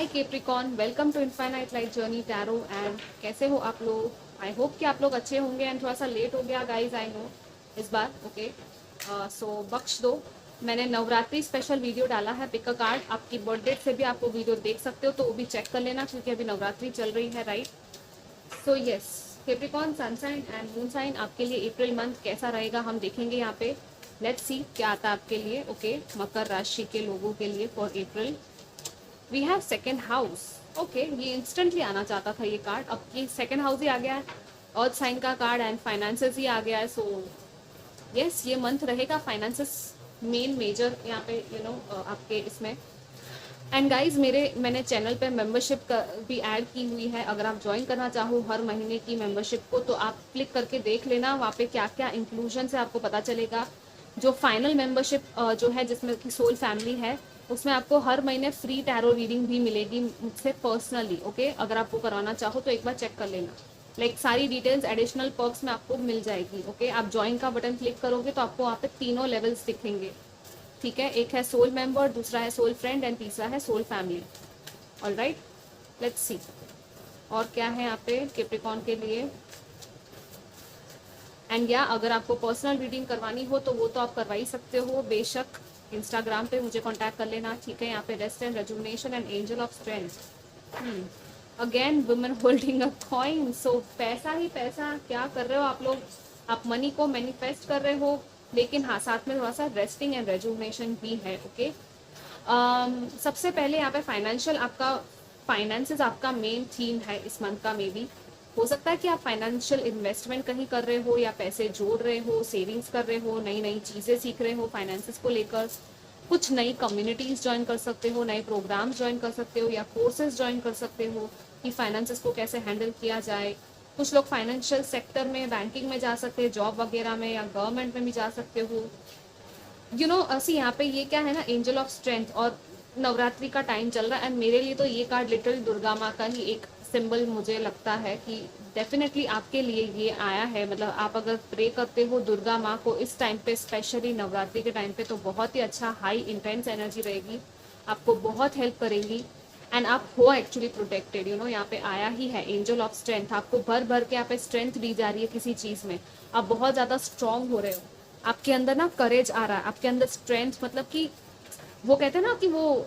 Hi Capricorn, welcome to infinite light journey tarot. And कैसे हो आप लोग? आई होप कि आप लोग अच्छे होंगे। एंड थोड़ा सा लेट हो गया गाइज, आई नो इस बार। ओके, सो बख्श दो। मैंने नवरात्रि स्पेशल वीडियो डाला है, पिक अ कार्ड। आपकी बर्थडे से भी आप वो वीडियो देख सकते हो, तो वो भी चेक कर लेना क्योंकि अभी नवरात्रि चल रही है, right? So yes, Capricorn sun sign and moon sign आपके लिए अप्रैल मंथ कैसा रहेगा हम देखेंगे यहाँ पे। लेट्स सी क्या आता है आपके लिए। ओके, मकर राशि के लोगों के लिए for April. We have second house. Okay, ये इंस्टेंटली आना चाहता था ये कार्ड, अब ये सेकेंड हाउस ही आ गया है। अर्थ साइन का कार्ड एंड फाइनेंसेस ही आ गया है। सो यस, ये मंथ रहेगा फाइनेंसेस मेन मेजर यहाँ पे, आपके इसमें। एंड गाइज, मैंने चैनल पे मेंबरशिप भी ऐड की हुई है। अगर आप ज्वाइन करना चाहो हर महीने की मेंबरशिप को, तो आप क्लिक करके देख लेना, वहाँ पे क्या क्या इंक्लूजन है आपको पता चलेगा। जो फाइनल मेंबरशिप जो है, जिसमें कि सोल फैमिली है, उसमें आपको हर महीने फ्री टैरो रीडिंग भी मिलेगी मुझसे पर्सनली। ओके, अगर आपको करवाना चाहो तो एक बार चेक कर लेना। लाइक सारी डिटेल्स एडिशनल पर्क्स में आपको मिल जाएगी। ओके, आप ज्वाइन का बटन क्लिक करोगे तो आपको वहाँ पे तीनों लेवल्स दिखेंगे। ठीक है, एक है सोल मेंबर, दूसरा है सोल फ्रेंड एंड तीसरा है soul family. All right, let's see और क्या है यहाँ पे कैप्रिकॉर्न के लिए। एंड या अगर आपको पर्सनल रीडिंग करवानी हो तो वो तो आप करवा ही सकते हो बेशक। इंस्टाग्राम पे मुझे कांटेक्ट कर लेना। ठीक है, यहाँ पे rest and rejuvenation and angel of strength. Again women holding a coin. So पैसा ही पैसा, क्या कर रहे हो आप लोग? आप मनी को मैनिफेस्ट कर रहे हो, लेकिन हाँ, साथ में थोड़ा सा रेस्टिंग एंड रेजुमिनेशन भी है। ओके, सबसे पहले यहाँ पे फाइनेंसेस आपका मेन थीम है इस मंथ का। मे बी हो सकता है कि आप फाइनेंशियल इन्वेस्टमेंट कहीं कर रहे हो, या पैसे जोड़ रहे हो, सेविंग्स कर रहे हो, नई नई चीज़ें सीख रहे हो फाइनेंसेस को लेकर। कुछ नई कम्युनिटीज़ ज्वाइन कर सकते हो, नए प्रोग्राम्स ज्वाइन कर सकते हो, या कोर्सेज ज्वाइन कर सकते हो कि फाइनेंसेस को कैसे हैंडल किया जाए। कुछ लोग फाइनेंशियल सेक्टर में, बैंकिंग में जा सकते हैं, जॉब वगैरह में, या गवर्नमेंट में भी जा सकते हो। सी यहाँ पे ये क्या है ना, एंजल ऑफ स्ट्रेंथ, और नवरात्रि का टाइम चल रहा है। एंड मेरे लिए तो ये कार्ड लिटरली दुर्गा माँ का ही एक सिंबल मुझे लगता है कि डेफिनेटली आपके लिए ये आया है। मतलब आप अगर प्रे करते हो दुर्गा माँ को इस टाइम पे, स्पेशली नवरात्रि के टाइम पे, तो बहुत ही अच्छा हाई इंटेंस एनर्जी रहेगी, आपको बहुत हेल्प करेंगी। एंड आप हो एक्चुअली प्रोटेक्टेड। यहाँ पे आया ही है एंजल ऑफ स्ट्रेंथ। आपको भर भर के यहाँ पे स्ट्रेंथ दी जा रही है किसी चीज़ में। आप बहुत ज़्यादा स्ट्रांग हो रहे हो, आपके अंदर ना करेज आ रहा है, आपके अंदर स्ट्रेंथ, मतलब कि वो कहते हैं ना कि वो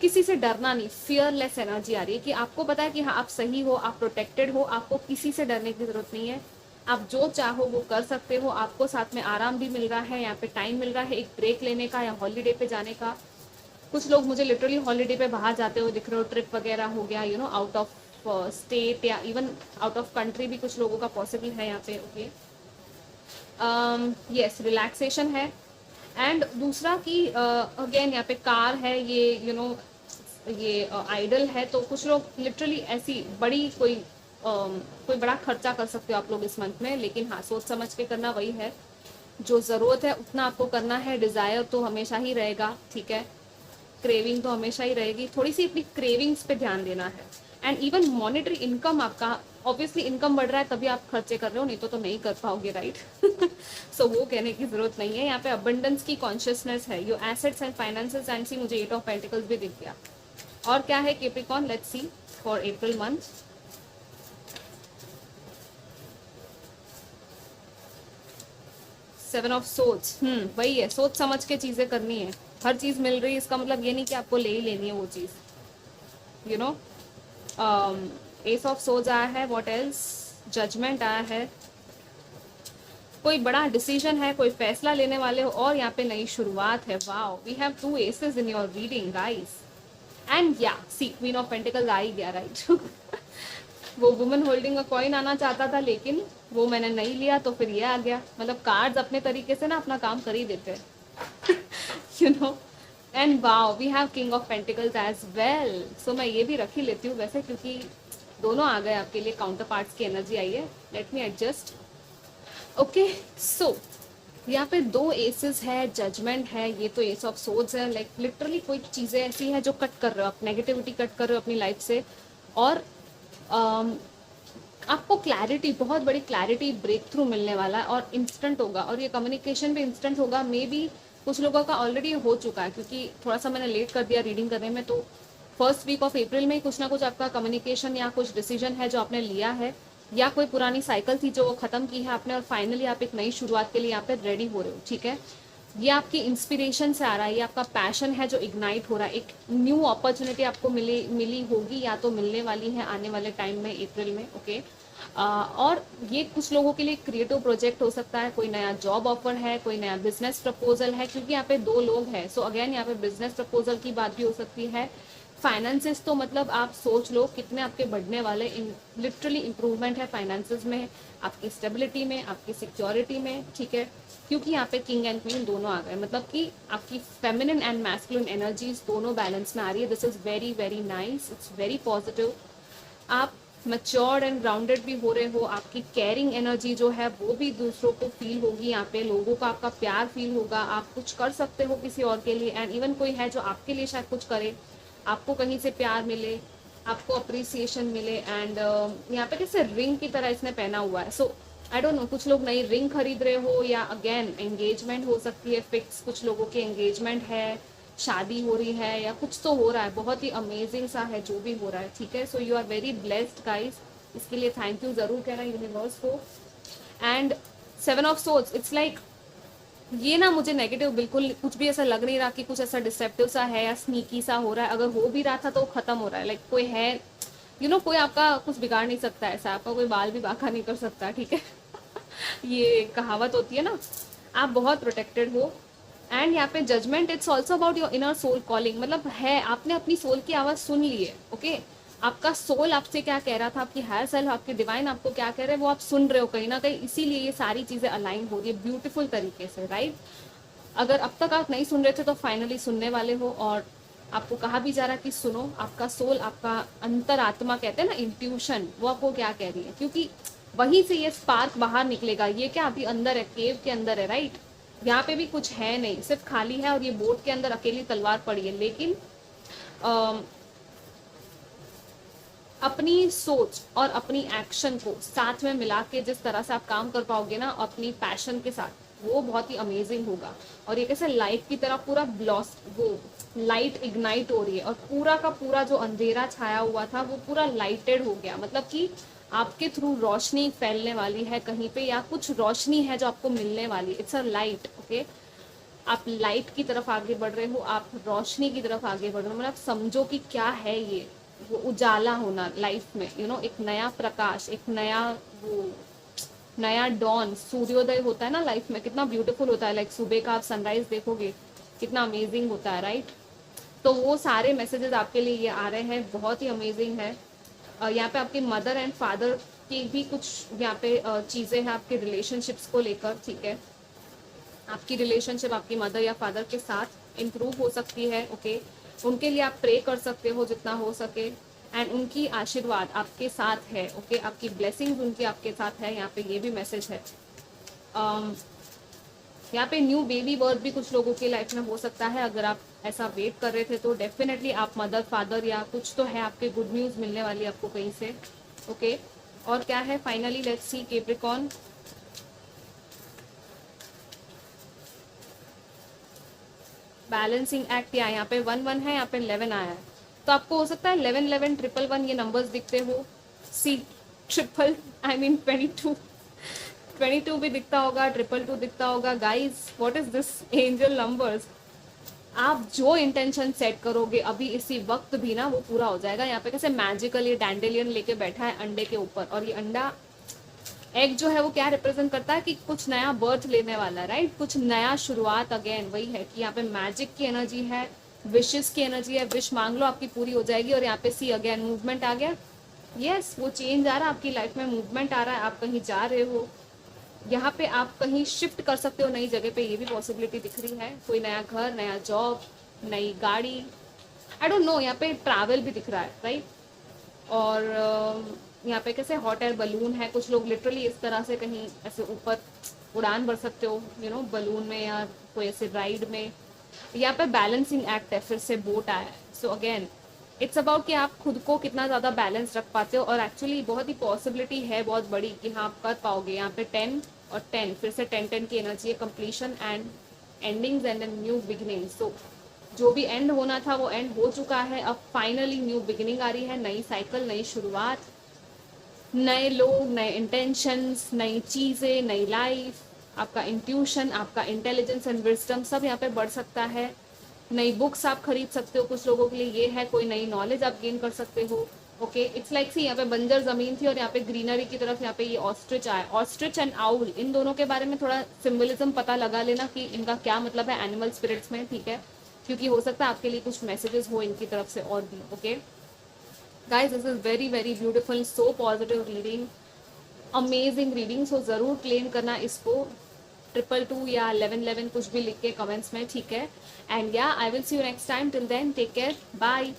किसी से डरना नहीं, फियरलेस एनर्जी आ रही है कि आपको पता है कि हाँ, आप सही हो, आप प्रोटेक्टेड हो, आपको किसी से डरने की जरूरत नहीं है। आप जो चाहो वो कर सकते हो। आपको साथ में आराम भी मिल रहा है, यहाँ पे टाइम मिल रहा है एक ब्रेक लेने का या हॉलीडे पे जाने का। कुछ लोग मुझे लिटरली हॉलीडे पे बाहर जाते हुए दिख रहे हो, ट्रिप वगैरह हो गया, आउट ऑफ स्टेट या इवन आउट ऑफ कंट्री भी कुछ लोगों का पॉसिबल है यहाँ पे। ओके, यस, रिलैक्सेशन है। एंड दूसरा कि अगेन यहाँ पे कार है, ये ये आइडल है, तो कुछ लोग लिटरली ऐसी बड़ी कोई बड़ा खर्चा कर सकते हो आप लोग इस मंथ में, लेकिन हाँ, सोच समझ के करना। वही है, जो ज़रूरत है उतना आपको करना है। डिज़ायर तो हमेशा ही रहेगा, ठीक है, क्रेविंग तो हमेशा ही रहेगी, थोड़ी सी अपनी क्रेविंग्स पे ध्यान देना है। एंड इवन मॉनेटरी इनकम आपका, ऑब्वियसली इनकम बढ़ रहा है तभी आप खर्चे कर रहे हो, नहीं तो नहीं कर पाओगे, राइट? सो वो कहने की जरूरत नहीं है। यहाँ पे अबंडेंस की कॉन्शियसनेस है, your assets and finances. And see, मुझे 8 ऑफ पेंटिकल्स भी दिख गया। और क्या है Capricorn, let's see for April month. 7 of swords, वही है, सोच समझ के चीजें करनी है। हर चीज मिल रही है, इसका मतलब ये नहीं कि आपको ले ही लेनी है वो चीज। You know S of swords आया है, व्हाट एल्स, जजमेंट आया है। कोई बड़ा डिसीजन है, कोई फैसला लेने वाले हो, और यहाँ पे नई शुरुआत है। Wow, we have 2 aces in your reading guys. And या सी, क्वीन ऑफ पेंटिकल्स आ ही गया, राइट? वो वुमन होल्डिंग अ कॉइन आना चाहता था, लेकिन वो मैंने नहीं लिया, तो फिर ये आ गया। मतलब कार्ड्स अपने तरीके से ना अपना काम कर ही देते हैं। You know and wow, we have king of pentacles as well. So मैं ये भी रख ही लेती हूँ वैसे, क्योंकि दोनों आ गए आपके लिए, काउंटर पार्ट्स की एनर्जी आई है। Let me adjust. ओके, सो यहाँ पे 2 एसेस है, जजमेंट है, ये तो एस ऑफ सोर्ड्स है। लाइक लिटरली कोई चीज़ें ऐसी हैं जो कट कर रहे हो, आप नेगेटिविटी कट कर रहे हो अपनी लाइफ से। और आपको क्लैरिटी, बहुत बड़ी क्लैरिटी, ब्रेक थ्रू मिलने वाला है, और इंस्टेंट होगा, और ये कम्युनिकेशन भी इंस्टेंट होगा। मे बी कुछ लोगों का ऑलरेडी हो चुका है, क्योंकि थोड़ा सा मैंने लेट कर दिया रीडिंग करने में, तो फर्स्ट वीक ऑफ अप्रैल में कुछ ना कुछ आपका कम्युनिकेशन या कुछ डिसीजन है जो आपने लिया है, या कोई पुरानी साइकिल थी जो खत्म की है आपने, और फाइनली आप एक नई शुरुआत के लिए यहाँ पे रेडी हो रहे हो, ठीक है। ये आपकी इंस्पिरेशन से आ रहा है, ये आपका पैशन है जो इग्नाइट हो रहा है, एक न्यू अपॉर्चुनिटी आपको मिली होगी या तो मिलने वाली है आने वाले टाइम में, अप्रैल में, ओके। और ये कुछ लोगों के लिए क्रिएटिव प्रोजेक्ट हो सकता है, कोई नया जॉब ऑफर है, कोई नया बिजनेस प्रपोजल है, क्योंकि यहाँ पे 2 लोग हैं, सो अगेन यहाँ पे बिजनेस प्रपोजल की बात भी हो सकती है। फाइनेंसेस तो मतलब आप सोच लो कितने आपके बढ़ने वाले, लिटरली इंप्रूवमेंट है फाइनेंसेस में, आपकी स्टेबिलिटी में, आपकी सिक्योरिटी में, ठीक है। क्योंकि यहाँ पे किंग एंड क्वीन दोनों आ गए, मतलब कि आपकी फेमिनिन एंड मैस्कुलिन एनर्जीज दोनों बैलेंस में आ रही है। This is very very nice, it's very positive. आप मैच्योर्ड एंड ग्राउंडेड भी हो रहे हो, आपकी केयरिंग एनर्जी जो है वो भी दूसरों को फील होगी, यहाँ पे लोगों का आपका प्यार फील होगा, आप कुछ कर सकते हो किसी और के लिए, एंड इवन कोई है जो आपके लिए शायद कुछ करे, आपको कहीं से प्यार मिले, आपको अप्रिसिएशन मिले। एंड यहाँ पे कैसे रिंग की तरह इसने पहना हुआ है, सो आई डोंट नो, कुछ लोग नई रिंग खरीद रहे हो, या अगेन एंगेजमेंट हो सकती है फिक्स, कुछ लोगों की एंगेजमेंट है, शादी हो रही है, या कुछ तो हो रहा है, बहुत ही अमेजिंग सा है जो भी हो रहा है, ठीक है। So you are very blessed guys, इसके लिए थैंक यू जरूर कहना यूनिवर्स को। And 7 of swords, it's like ये ना मुझे नेगेटिव बिल्कुल कुछ भी ऐसा लग नहीं रहा कि कुछ ऐसा डिसेप्टिव सा है या स्नीकी सा हो रहा है, अगर हो भी रहा था तो खत्म हो रहा है, लाइक कोई है कोई आपका कुछ बिगाड़ नहीं सकता, ऐसा आपका कोई बाल भी बांका नहीं कर सकता, ठीक है। ये कहावत होती है ना, आप बहुत प्रोटेक्टेड हो। एंड यहाँ पे judgement, it's also about your inner soul calling, मतलब है आपने अपनी सोल की आवाज़ सुन ली है, ओके। आपका सोल आपसे क्या कह रहा था, आपकी हायर सेल्फ, आपके डिवाइन आपको क्या कह रहे हैं, वो आप सुन रहे हो कहीं ना कहीं, इसीलिए ये सारी चीज़ें अलाइन हो रही है ब्यूटीफुल तरीके से, राइट। अगर अब तक आप नहीं सुन रहे थे तो फाइनली सुनने वाले हो, और आपको कहा भी जा रहा है कि सुनो, आपका सोल, आपका अंतरात्मा कहते हैं ना, इंट्यूशन, वो आपको क्या कह रही है, क्योंकि वहीं से ये स्पार्क बाहर निकलेगा। ये क्या अभी अंदर है, केव के अंदर है, राइट। यहाँ पे भी कुछ है नहीं, सिर्फ खाली है, और ये बोट के अंदर अकेली तलवार पड़ी है, लेकिन अपनी सोच और अपनी एक्शन को साथ में मिला के जिस तरह से आप काम कर पाओगे ना अपनी पैशन के साथ, वो बहुत ही अमेजिंग होगा। और ये कैसे लाइट की तरह पूरा वो लाइट इग्नाइट हो रही है, और पूरा का पूरा जो अंधेरा छाया हुआ था वो पूरा लाइटेड हो गया, मतलब कि आपके थ्रू रोशनी फैलने वाली है कहीं पे, या कुछ रोशनी है जो आपको मिलने वाली है। It's a light, okay. आप लाइट की तरफ आगे बढ़ रहे हो, आप रोशनी की तरफ आगे बढ़ रहे हो, मतलब समझो कि क्या है ये, वो उजाला होना लाइफ में, एक नया प्रकाश, एक नया वो नया डॉन, सूर्योदय होता है ना लाइफ में, कितना ब्यूटीफुल होता है, लाइक सुबह का आप सनराइज देखोगे कितना अमेजिंग होता है, राइट। तो वो सारे मैसेजेस आपके लिए ये आ रहे हैं, बहुत ही अमेजिंग है। यहाँ पे आपके मदर एंड फादर की भी कुछ यहाँ पे चीज़ें हैं आपके रिलेशनशिप्स को लेकर, ठीक है। आपकी रिलेशनशिप आपकी मदर या फादर के साथ इम्प्रूव हो सकती है, ओके। उनके लिए आप प्रे कर सकते हो जितना हो सके, एंड उनकी आशीर्वाद आपके साथ है, ओके। आपकी ब्लेसिंग्स उनकी आपके साथ है, यहाँ पे ये भी मैसेज है। यहाँ पे न्यू बेबी बर्थ भी कुछ लोगों की लाइफ में हो सकता है, अगर आप ऐसा वेट कर रहे थे तो डेफिनेटली आप मदर फादर या कुछ तो है आपके, गुड न्यूज़ मिलने वाली है आपको कहीं से, ओके। और क्या है finally, let's see Capricorn. Balancing act, या यहाँ पे 1 1 है, यहाँ पे 11 आया है, तो आपको हो सकता है 11 11 1 1 1 ये नंबर्स दिखते हो। सी ट्रिपल, आई मीन 22 भी दिखता होगा, 222 दिखता होगा। Guys what is this angel numbers, आप जो इंटेंशन सेट करोगे अभी इसी वक्त भी ना वो पूरा हो जाएगा। यहाँ पे कैसे मैजिकल ये डैंडेलियन लेके बैठा है अंडे के ऊपर, और ये अंडा एग जो है वो क्या रिप्रेजेंट करता है कि कुछ नया बर्थ लेने वाला है, राइट, कुछ नया शुरुआत। अगेन वही है कि यहाँ पे मैजिक की एनर्जी है, विशेस की एनर्जी है, विश मांग लो आपकी पूरी हो जाएगी। और यहाँ पे सी अगेन मूवमेंट आ गया, यस वो चेंज आ रहा है आपकी लाइफ में, मूवमेंट आ रहा है, आप कहीं जा रहे हो, यहाँ पे आप कहीं शिफ्ट कर सकते हो नई जगह पे, ये भी पॉसिबिलिटी दिख रही है। कोई नया घर, नया जॉब, नई गाड़ी, आई डोंट नो, यहाँ पे ट्रैवल भी दिख रहा है, राइट। और यहाँ पे कैसे हॉट एयर बलून है, कुछ लोग लिटरली इस तरह से कहीं ऐसे ऊपर उड़ान भर सकते हो, बलून में या कोई ऐसे राइड में। यहाँ पे बैलेंसिंग एक्ट है, फिर से बोट आया है। सो अगेन इट्स अबाउट कि आप खुद को कितना ज़्यादा बैलेंस रख पाते हो, और एक्चुअली बहुत ही पॉसिबिलिटी है बहुत बड़ी कि हाँ आप कर पाओगे। यहाँ पे 10 और 10, फिर से 10 10 की एनर्जी है, completion and endings and new beginning. So जो भी एंड होना था वो एंड हो चुका है, अब फाइनली न्यू बिगिनिंग आ रही है, नई साइकिल, नई शुरुआत, नए लोग, नए इंटेंशंस, नई चीज़ें, नई लाइफ, आपका इंट्यूशन, आपका इंटेलिजेंस एंड विजडम सब यहाँ पे बढ़ सकता है। नई बुक्स आप खरीद सकते हो, कुछ लोगों के लिए ये है, कोई नई नॉलेज आप गेन कर सकते हो। ओके, इट्स लाइक सी यहाँ पे बंजर जमीन थी और यहाँ पे ग्रीनरी की तरफ यहाँ पे ये ऑस्ट्रिच आया। ऑस्ट्रिच एंड आउल, इन दोनों के बारे में थोड़ा सिंबलिज्म पता लगा लेना कि इनका क्या मतलब है एनिमल स्पिरिट्स में, ठीक है, क्योंकि हो सकता है आपके लिए कुछ मैसेजेस हो इनकी तरफ से और भी। Okay guys, this is very very beautiful, so positive reading, amazing reading. So ज़रूर क्लेम करना इसको 222 या 1111 कुछ भी लिख के कमेंट्स में, ठीक है। एंड या I will see you next time, till then take care, bye.